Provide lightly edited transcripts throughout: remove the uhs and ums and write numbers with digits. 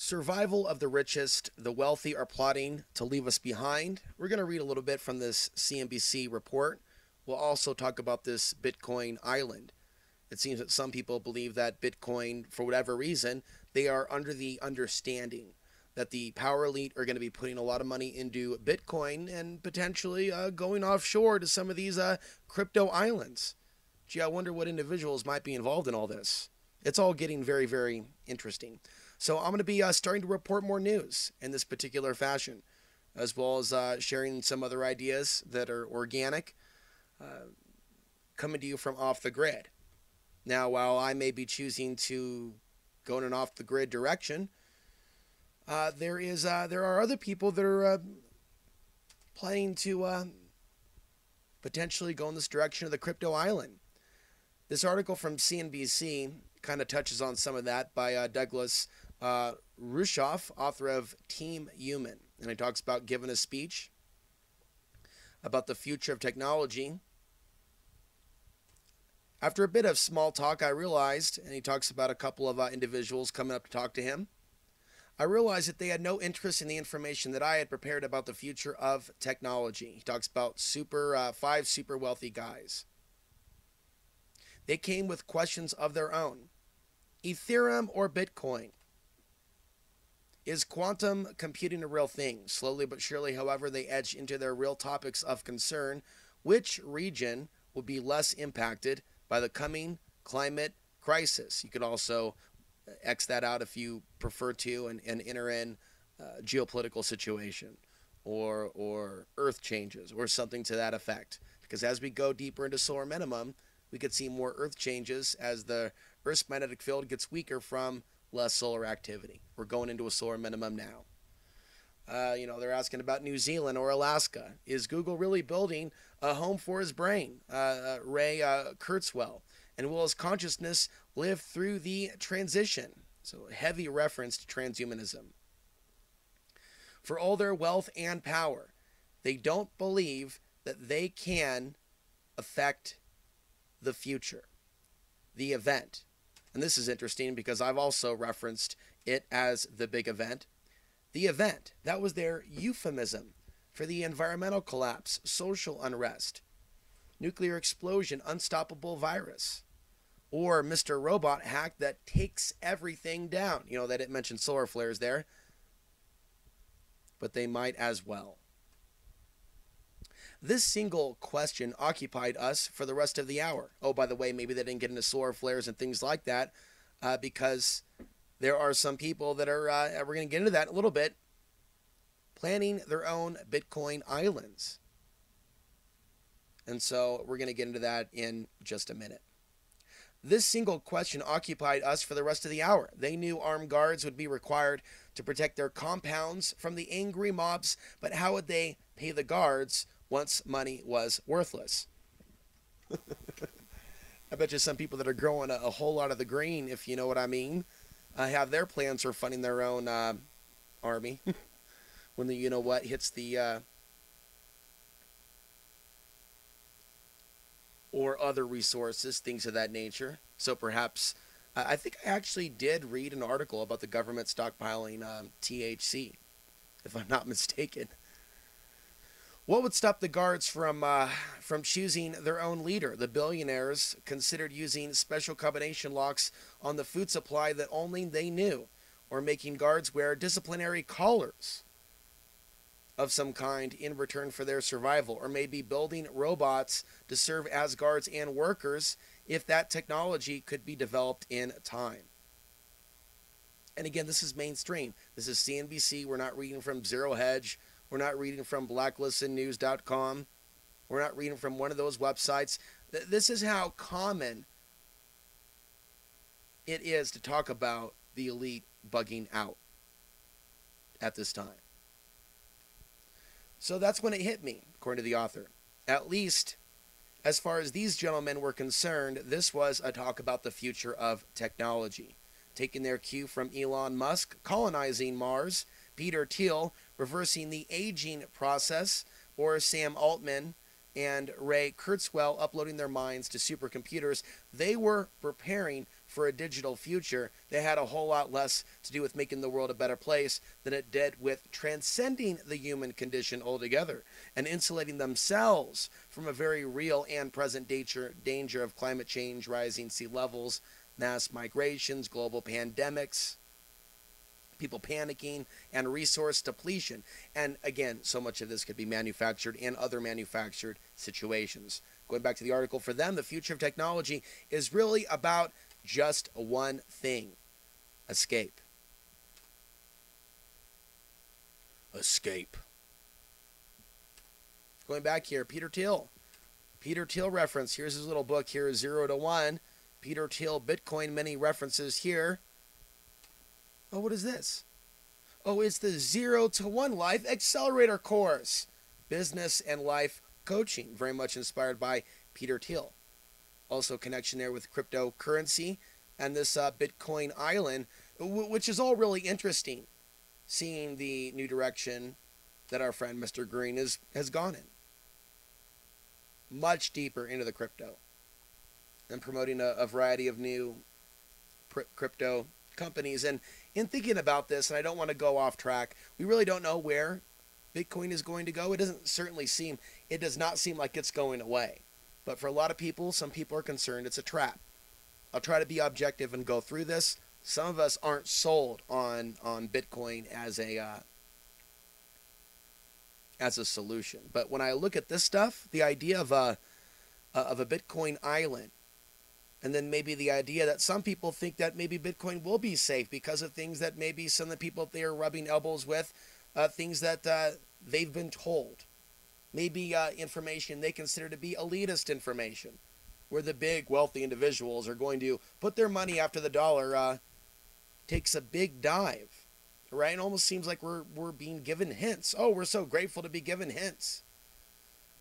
Survival of the richest, the wealthy are plotting to leave us behind. We're going to read a little bit from this CNBC report. We'll also talk about this Bitcoin island. It seems that some people believe that Bitcoin, for whatever reason, they are under the understanding that the power elite are going to be putting a lot of money into Bitcoin and potentially going offshore to some of these crypto islands. Gee, I wonder what individuals might be involved in all this. It's all getting very, very interesting. So I'm going to be starting to report more news in this particular fashion, as well as sharing some other ideas that are organic, coming to you from off the grid. Now, while I may be choosing to go in an off-the-grid direction, there are other people that are planning to potentially go in this direction of the crypto island. This article from CNBC kind of touches on some of that by Douglas Rushoff, author of Team Human. And he talks about giving a speech about the future of technology. After a bit of small talk, I realized, and he talks about a couple of individuals coming up to talk to him, I realized that they had no interest in the information that I had prepared about the future of technology. He talks about 5 super wealthy guys. They came with questions of their own. Ethereum or Bitcoin? Is quantum computing a real thing? Slowly but surely, however, they edge into their real topics of concern. Which region will be less impacted by the coming climate crisis? You could also X that out if you prefer to and enter in geopolitical situation or earth changes or something to that effect. Because as we go deeper into solar minimum, we could see more earth changes as the Earth's magnetic field gets weaker from less solar activity. We're going into a solar minimum now. They're asking about New Zealand or Alaska. Is Google really building a home for his brain? Ray Kurzweil. And will his consciousness live through the transition? So heavy reference to transhumanism. For all their wealth and power, they don't believe that they can affect the future, the event. And this is interesting because I've also referenced it as the big event. The event, that was their euphemism for the environmental collapse, social unrest, nuclear explosion, unstoppable virus, or Mr. Robot hack that takes everything down. You know, they didn't mention solar flares there, but they might as well. This single question occupied us for the rest of the hour. Oh, by the way, maybe they didn't get into solar flares and things like that because there are some people that are, we're going to get into that in a little bit, planning their own Bitcoin islands. And so we're going to get into that in just a minute. This single question occupied us for the rest of the hour. They knew armed guards would be required to protect their compounds from the angry mobs, but how would they pay the guards once money was worthless? I bet you some people that are growing a whole lot of the green, if you know what I mean, have their plans for funding their own army when the hits the or other resources, things of that nature. So perhaps, I think I actually did read an article about the government stockpiling THC, if I'm not mistaken. What would stop the guards from choosing their own leader? The billionaires considered using special combination locks on the food supply that only they knew, or making guards wear disciplinary collars of some kind in return for their survival, or maybe building robots to serve as guards and workers if that technology could be developed in time. And again, this is mainstream. This is CNBC. We're not reading from Zero Hedge. We're not reading from blacklistednews.com. We're not reading from one of those websites. This is how common it is to talk about the elite bugging out at this time. So that's when it hit me, according to the author. At least, as far as these gentlemen were concerned, this was a talk about the future of technology. Taking their cue from Elon Musk, colonizing Mars, Peter Thiel, reversing the aging process, or Sam Altman and Ray Kurzweil uploading their minds to supercomputers, they were preparing for a digital future, they had a whole lot less to do with making the world a better place than it did with transcending the human condition altogether and insulating themselves from a very real and present danger of climate change, rising sea levels, mass migrations, global pandemics, people panicking, and resource depletion. And again, so much of this could be manufactured in other manufactured situations. Going back to the article, for them, the future of technology is really about just one thing: escape. Escape. Going back here, Peter Thiel. Peter Thiel reference. Here's his little book here, 0 to 1. Peter Thiel, Bitcoin, many references here. Oh, what is this? Oh, it's the 0 to 1 Life Accelerator course. Business and life coaching, very much inspired by Peter Thiel. Also connection there with cryptocurrency and this Bitcoin island, which is all really interesting, seeing the new direction that our friend Mr. Green has gone in. Much deeper into the crypto and promoting a variety of new crypto companies. And in thinking about this, and I don't want to go off track, we really don't know where Bitcoin is going to go. It does not seem like it's going away. But for a lot of people, some people are concerned it's a trap. I'll try to be objective and go through this. Some of us aren't sold on Bitcoin as a solution. But when I look at this stuff, the idea of a Bitcoin island, and then maybe the idea that some people think that maybe Bitcoin will be safe because of things that maybe some of the people they are rubbing elbows with, things that they've been told. Maybe information they consider to be elitist information, where the big wealthy individuals are going to put their money after the dollar takes a big dive, right? It almost seems like we're being given hints. Oh, we're so grateful to be given hints.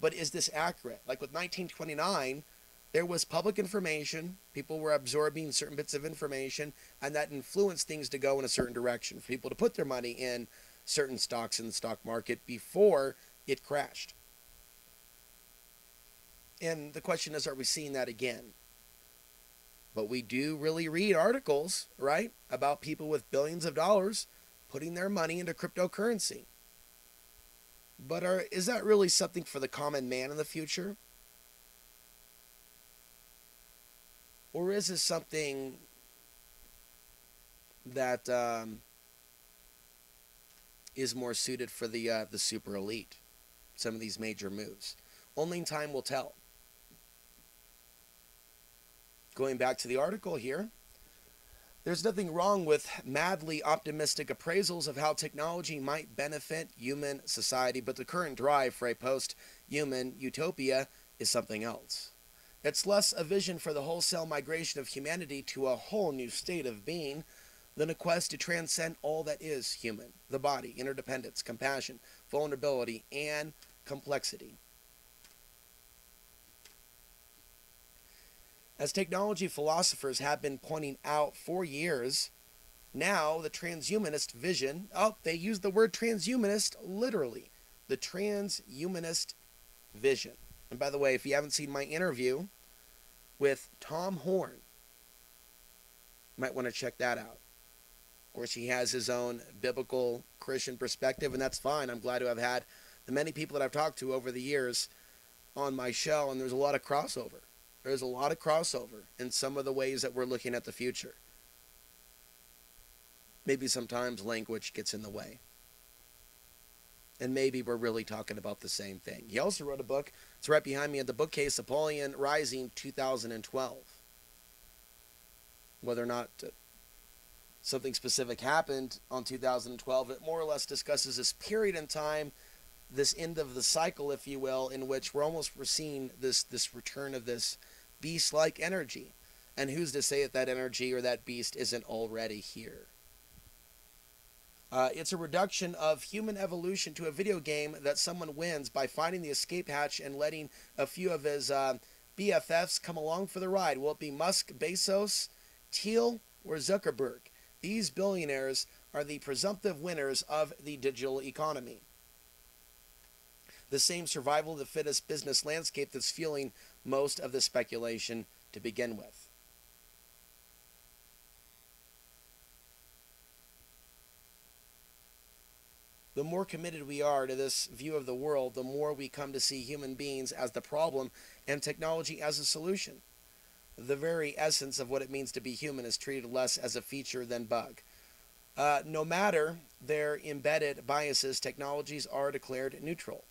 But is this accurate? Like with 1929, there was public information. People were absorbing certain bits of information, and that influenced things to go in a certain direction, for people to put their money in certain stocks in the stock market before it crashed. And the question is, are we seeing that again? But we do really read articles, right, about people with billions of dollars putting their money into cryptocurrency. But is that really something for the common man in the future? Or is this something that is more suited for the super elite? Some of these major moves. Only time will tell. Going back to the article here, there's nothing wrong with madly optimistic appraisals of how technology might benefit human society, but the current drive for a post-human utopia is something else. It's less a vision for the wholesale migration of humanity to a whole new state of being than a quest to transcend all that is human: the body, interdependence, compassion, vulnerability, and complexity. As technology philosophers have been pointing out for years, now the transhumanist vision, they use the word transhumanist literally, the transhumanist vision. And by the way, if you haven't seen my interview with Tom Horn, you might want to check that out. Of course, he has his own biblical Christian perspective, and that's fine. I'm glad to have had the many people that I've talked to over the years on my show, and there's a lot of crossover. There's a lot of crossover in some of the ways that we're looking at the future. Maybe sometimes language gets in the way. And maybe we're really talking about the same thing. He also wrote a book. It's right behind me at the bookcase, Napoleon Rising 2012. Whether or not something specific happened on 2012, it more or less discusses this period in time, this end of the cycle, if you will, in which we're seeing this return of this beast-like energy. And who's to say that energy or that beast isn't already here? It's a reduction of human evolution to a video game that someone wins by finding the escape hatch and letting a few of his BFFs come along for the ride. Will it be Musk, Bezos, Thiel, or Zuckerberg? These billionaires are the presumptive winners of the digital economy. The same survival of the fittest business landscape that's fueling most of the speculation to begin with. The more committed we are to this view of the world, the more we come to see human beings as the problem and technology as a solution. The very essence of what it means to be human is treated less as a feature than bug. No matter their embedded biases, technologies are declared neutral.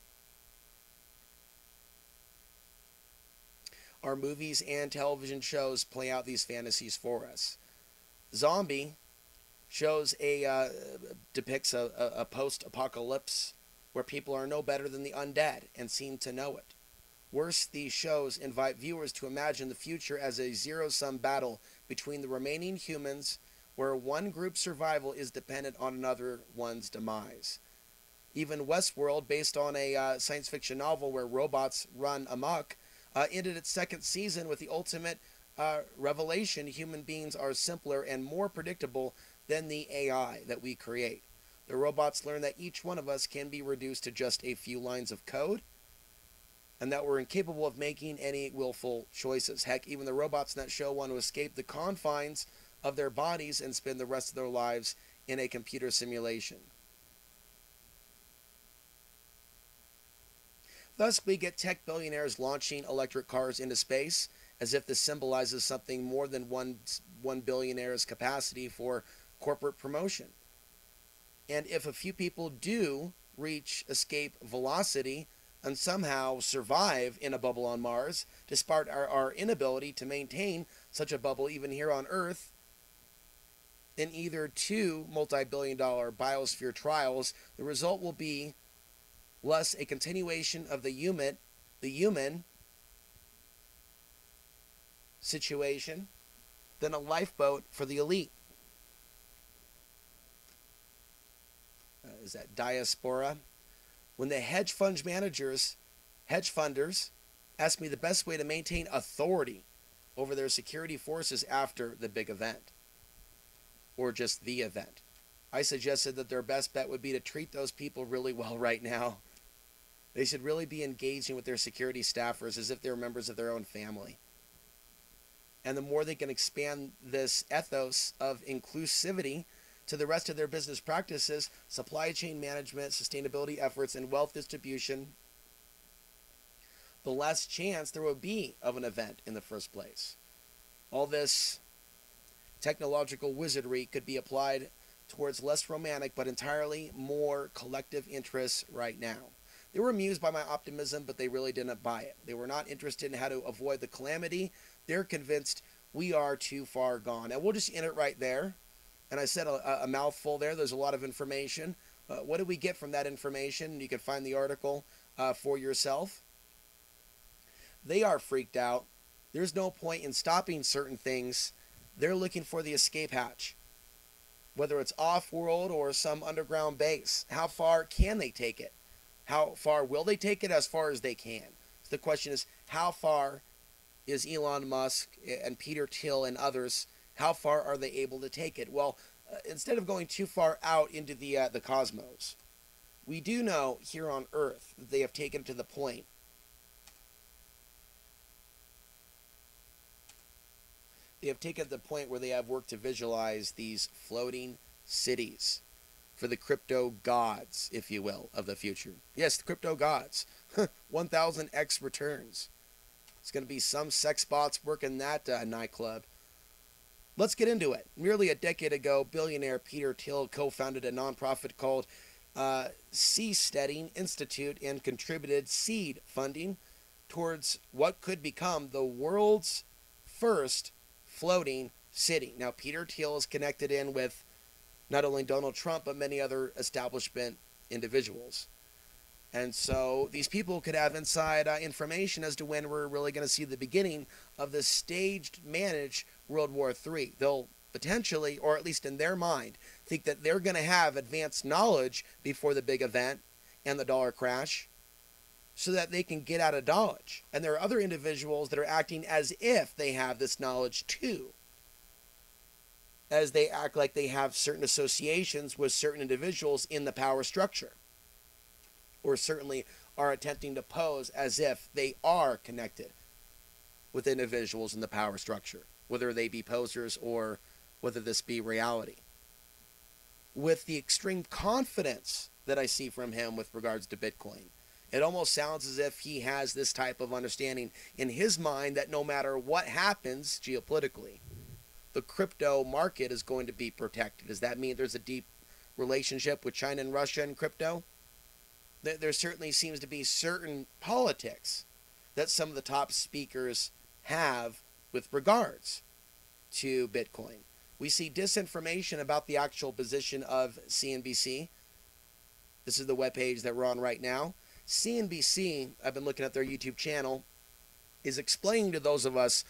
Our movies and television shows play out these fantasies for us. Zombie shows depicts a post-apocalypse where people are no better than the undead and seem to know it. Worse, these shows invite viewers to imagine the future as a zero-sum battle between the remaining humans, where one group's survival is dependent on another one's demise. Even Westworld, based on a science fiction novel where robots run amok, ended its second season with the ultimate revelation: human beings are simpler and more predictable than the AI that we create. The robots learn that each one of us can be reduced to just a few lines of code, and that we're incapable of making any willful choices. Heck, even the robots in that show want to escape the confines of their bodies and spend the rest of their lives in a computer simulation. Thus, we get tech billionaires launching electric cars into space, as if this symbolizes something more than one billionaire's capacity for corporate promotion. And if a few people do reach escape velocity and somehow survive in a bubble on Mars, despite our inability to maintain such a bubble even here on Earth, in either two multi-billion-dollar biosphere trials, the result will be less a continuation of the human situation than a lifeboat for the elite. Is that diaspora? When the hedge funders asked me the best way to maintain authority over their security forces after the big event, or just the event, I suggested that their best bet would be to treat those people really well right now. They should really be engaging with their security staffers as if they were members of their own family. And the more they can expand this ethos of inclusivity to the rest of their business practices, supply chain management, sustainability efforts, and wealth distribution, the less chance there will be of an event in the first place. All this technological wizardry could be applied towards less romantic but entirely more collective interests right now. They were amused by my optimism, but they really didn't buy it. They were not interested in how to avoid the calamity. They're convinced we are too far gone. And we'll just end it right there. And I said a mouthful there. There's a lot of information. What do we get from that information? You can find the article for yourself. They are freaked out. There's no point in stopping certain things. They're looking for the escape hatch, whether it's off-world or some underground base. How far can they take it? How far will they take it? As far as they can. So the question is, how far is Elon Musk and Peter Thiel and others, how far are they able to take it? Well, instead of going too far out into the cosmos, we do know here on Earth that they have taken it to the point where they have worked to visualize these floating cities for the crypto gods, if you will, of the future. Yes, the crypto gods. 1,000x returns. It's going to be some sex bots working that nightclub. Let's get into it. Nearly a decade ago, billionaire Peter Thiel co-founded a nonprofit called Seasteading Institute and contributed seed funding towards what could become the world's first floating city. Now, Peter Thiel is connected in with not only Donald Trump, but many other establishment individuals. And so these people could have inside information as to when we're really going to see the beginning of this staged, managed World War III. They'll potentially, or at least in their mind, think that they're going to have advanced knowledge before the big event and the dollar crash so that they can get out of Dodge. And there are other individuals that are acting as if they have this knowledge too, as they act like they have certain associations with certain individuals in the power structure, or certainly are attempting to pose as if they are connected with individuals in the power structure, whether they be posers or whether this be reality. With the extreme confidence that I see from him with regards to Bitcoin. It almost sounds as if he has this type of understanding in his mind that no matter what happens geopolitically, the crypto market is going to be protected. Does that mean there's a deep relationship with China and Russia and crypto? There certainly seems to be certain politics that some of the top speakers have with regards to Bitcoin. We see disinformation about the actual position of CNBC. This is the webpage that we're on right now. CNBC, I've been looking at their YouTube channel, is explaining to those of us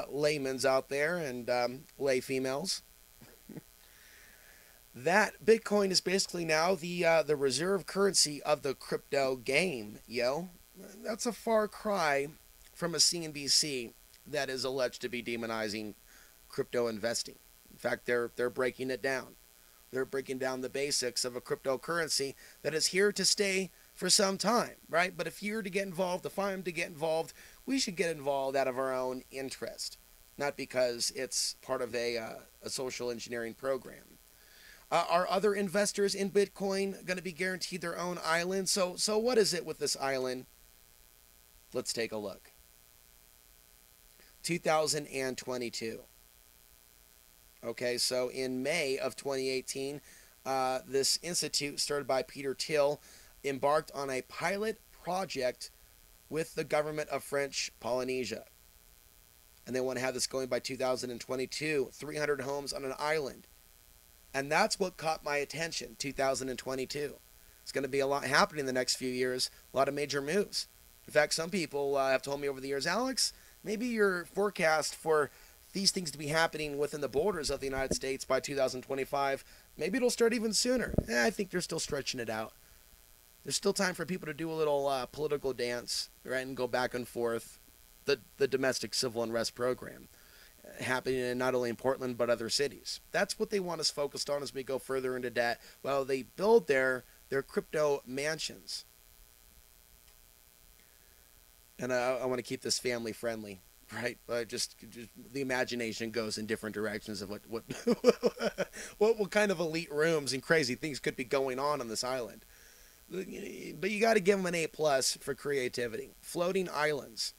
laymen's out there and lay females that Bitcoin is basically now the reserve currency of the crypto game, yo. That's a far cry from a CNBC that is alleged to be demonizing crypto investing. In fact, they're breaking it down. They're breaking down the basics of a cryptocurrency that is here to stay for some time, right? But if you're to get involved, if I'm to get involved, we should get involved out of our own interest, not because it's part of a social engineering program. Are other investors in Bitcoin going to be guaranteed their own island? So what is it with this island? Let's take a look. 2022. Okay, so in May of 2018, this institute started by Peter Thiel embarked on a pilot project with the government of French Polynesia. And they want to have this going by 2022, 300 homes on an island. And that's what caught my attention, 2022. It's going to be a lot happening in the next few years, a lot of major moves. In fact, some people have told me over the years, Alex, maybe your forecast for these things to be happening within the borders of the United States by 2025, maybe it'll start even sooner. I think they're still stretching it out. There's still time for people to do a little political dance, right, and go back and forth. The domestic civil unrest program happening in not only in Portland but other cities. That's what they want us focused on as we go further into debt. Well, they build their crypto mansions. And I want to keep this family friendly, right? Just the imagination goes in different directions of what kind of elite rooms and crazy things could be going on this island. But you got to give them an A+ for creativity. Floating islands.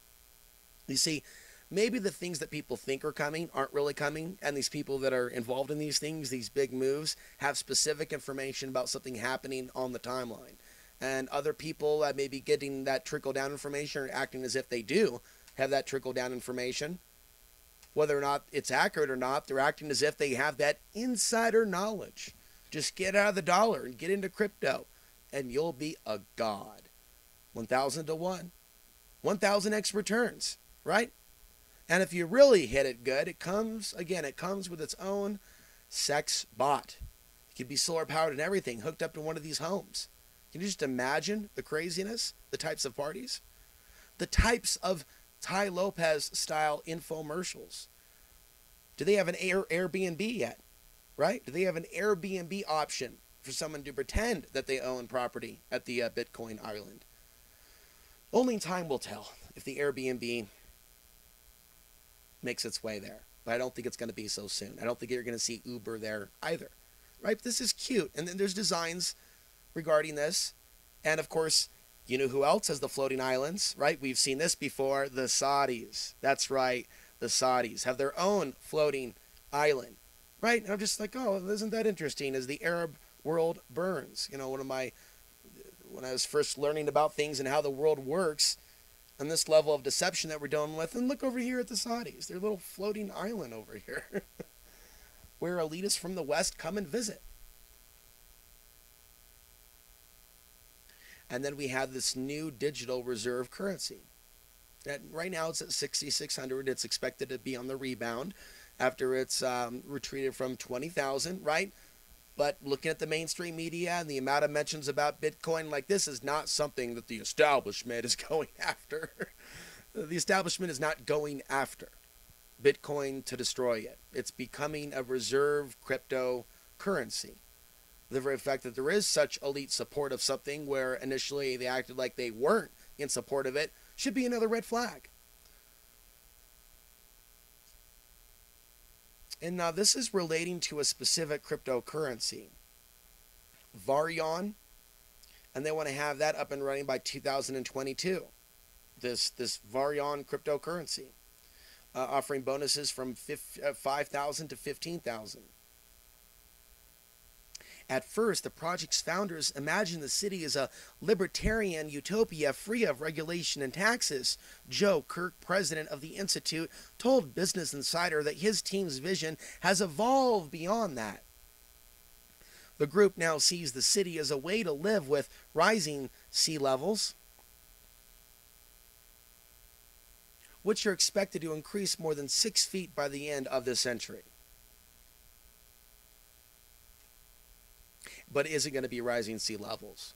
You see, maybe the things that people think are coming aren't really coming, and these people that are involved in these things, these big moves, have specific information about something happening on the timeline. And other people may be getting that trickle-down information or acting as if they do have that trickle-down information. Whether or not it's accurate or not, they're acting as if they have that insider knowledge. Just get out of the dollar and get into crypto, and you'll be a god. 1,000 to 1. 1,000x returns, right? And if you really hit it good, it comes with its own sex bot. It can be solar powered and everything, hooked up to one of these homes. Can you just imagine the craziness, the types of parties? The types of Ty Lopez style infomercials. Do they have an Airbnb yet? Right? Do they have an Airbnb option for someone to pretend that they own property at the Bitcoin island? Only time will tell if the Airbnb makes its way there. But I don't think it's going to be so soon. I don't think you're going to see Uber there either. Right? But this is cute. And then there's designs regarding this. And of course, you know who else has the floating islands, right? We've seen this before. The Saudis. That's right. The Saudis have their own floating island. Right? And I'm just like, oh, isn't that interesting? As the Arab world burns. You know, when I was first learning about things and how the world works, and this level of deception that we're dealing with, and look over here at the Saudis, their little floating island over here, where elitists from the West come and visit. And then we have this new digital reserve currency. That right now it's at 6,600. It's expected to be on the rebound after it's retreated from 20,000, right? But looking at the mainstream media and the amount of mentions about Bitcoin, like, this is not something that the establishment is going after. The establishment is not going after Bitcoin to destroy it. It's becoming a reserve cryptocurrency. The very fact that there is such elite support of something where initially they acted like they weren't in support of it should be another red flag. And now this is relating to a specific cryptocurrency. Varion and they want to have that up and running by 2022. This Varion cryptocurrency, offering bonuses from 5,000 to 15,000. At first, the project's founders imagined the city as a libertarian utopia free of regulation and taxes. Joe Kirk, president of the Institute, told Business Insider that his team's vision has evolved beyond that. The group now sees the city as a way to live with rising sea levels, which are expected to increase more than 6 feet by the end of this century. But is it going to be rising sea levels?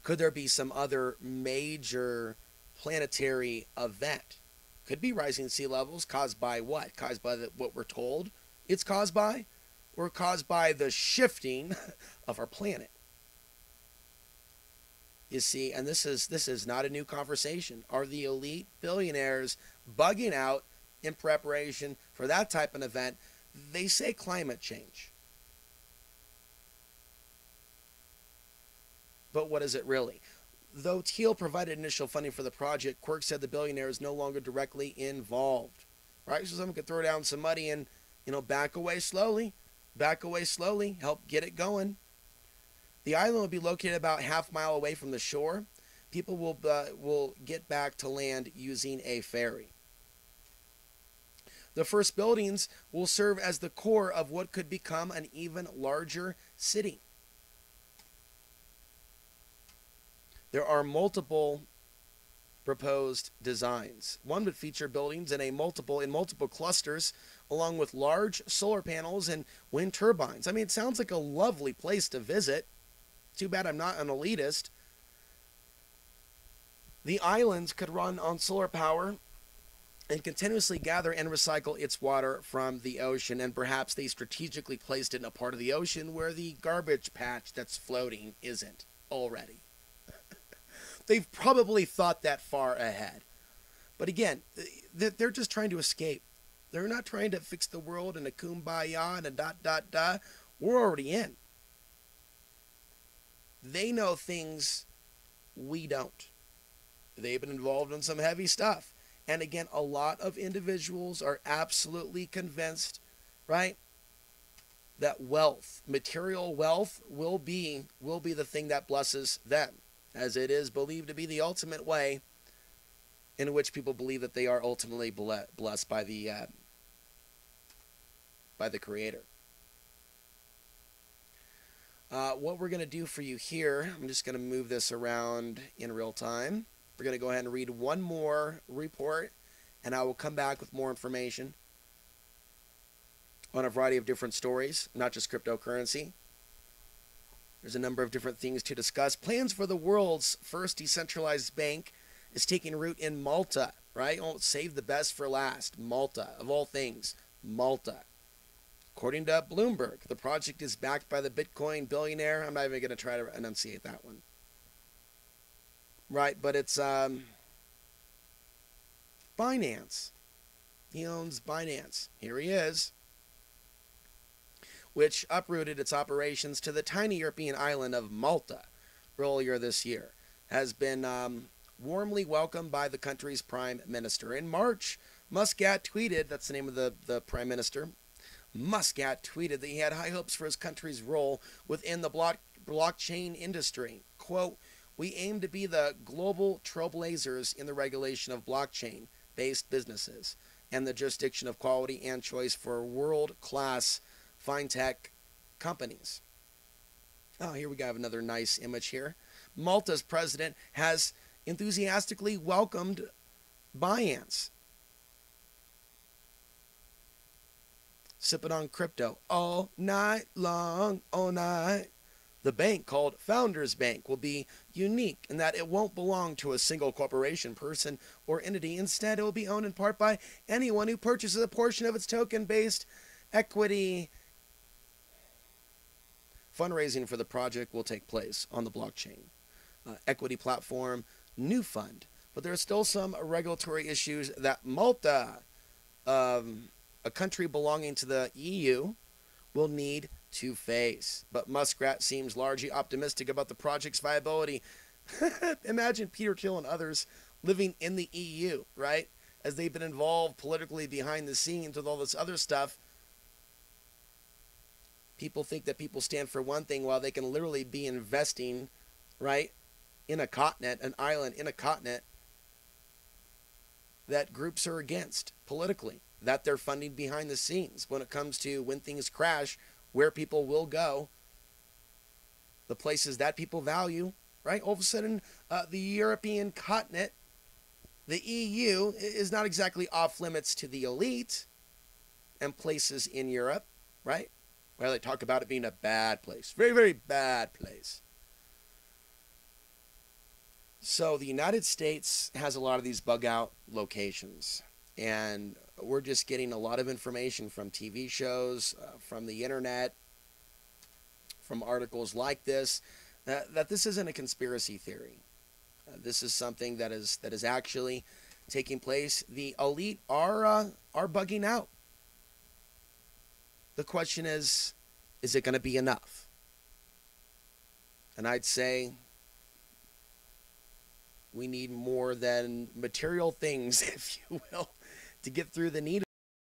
Could there be some other major planetary event? Could be rising sea levels caused by what? Caused by what we're told it's caused by? Or caused by the shifting of our planet? You see, and this is not a new conversation. Are the elite billionaires bugging out in preparation for that type of event? They say climate change. But what is it really? Though Thiel provided initial funding for the project, Quirk said the billionaire is no longer directly involved. Right? So someone could throw down some money and, back away slowly, help get it going. The island will be located about half-mile away from the shore. People will get back to land using a ferry. The first buildings will serve as the core of what could become an even larger city. There are multiple proposed designs. One would feature buildings in multiple clusters, along with large solar panels and wind turbines. I mean, it sounds like a lovely place to visit. Too bad I'm not an elitist. The islands could run on solar power and continuously gather and recycle its water from the ocean, and perhaps they strategically placed it in a part of the ocean where the garbage patch that's floating isn't already. They've probably thought that far ahead. But again, they're just trying to escape. They're not trying to fix the world and a kumbaya and a ... We're already in. They know things we don't. They've been involved in some heavy stuff. And again, a lot of individuals are absolutely convinced, right, that wealth, material wealth, will be the thing that blesses them, as it is believed to be the ultimate way in which people believe that they are ultimately blessed by the Creator. What we're going to do for you here, I'm just going to move this around in real time. We're going to go ahead and read one more report, and I will come back with more information on a variety of different stories, not just cryptocurrency. There's a number of different things to discuss. Plans for the world's first decentralized bank is taking root in Malta, right? Oh, save the best for last. Malta, of all things, Malta. According to Bloomberg, the project is backed by the Bitcoin billionaire. I'm not even going to try to enunciate that one. Right, but it's Binance. He owns Binance. Here he is. Which uprooted its operations to the tiny European island of Malta earlier this year. Has been warmly welcomed by the country's prime minister. In March, Muscat tweeted, that's the name of the prime minister, Muscat tweeted that he had high hopes for his country's role within the blockchain industry. Quote, "We aim to be the global trailblazers in the regulation of blockchain-based businesses and the jurisdiction of quality and choice for world-class fintech companies." Oh, here we have another nice image here. Malta's president has enthusiastically welcomed Binance. Sipping on crypto all night long, all night. The bank, called Founders Bank, will be unique in that it won't belong to a single corporation, person, or entity. Instead, it will be owned in part by anyone who purchases a portion of its token-based equity. Fundraising for the project will take place on the blockchain equity platform New Fund. But there are still some regulatory issues that Malta, a country belonging to the EU, will need Two-Face. But Muskrat seems largely optimistic about the project's viability. Imagine Peter Thiel and others living in the EU, right? As they've been involved politically behind the scenes with all this other stuff. People think that people stand for one thing while they can literally be investing, right, in a continent, an island in a continent that groups are against politically, that they're funding behind the scenes when it comes to when things crash, where people will go, the places that people value, right? All of a sudden, the European continent, the EU, is not exactly off limits to the elite and places in Europe, right? Well, they talk about it being a bad place. Very, very bad place. So the United States has a lot of these bug out locations. And we're just getting a lot of information from TV shows, from the internet, from articles like this, that this isn't a conspiracy theory. This is something that is actually taking place. The elite are bugging out. The question is it going to be enough? And I'd say we need more than material things, if you will, to get through the need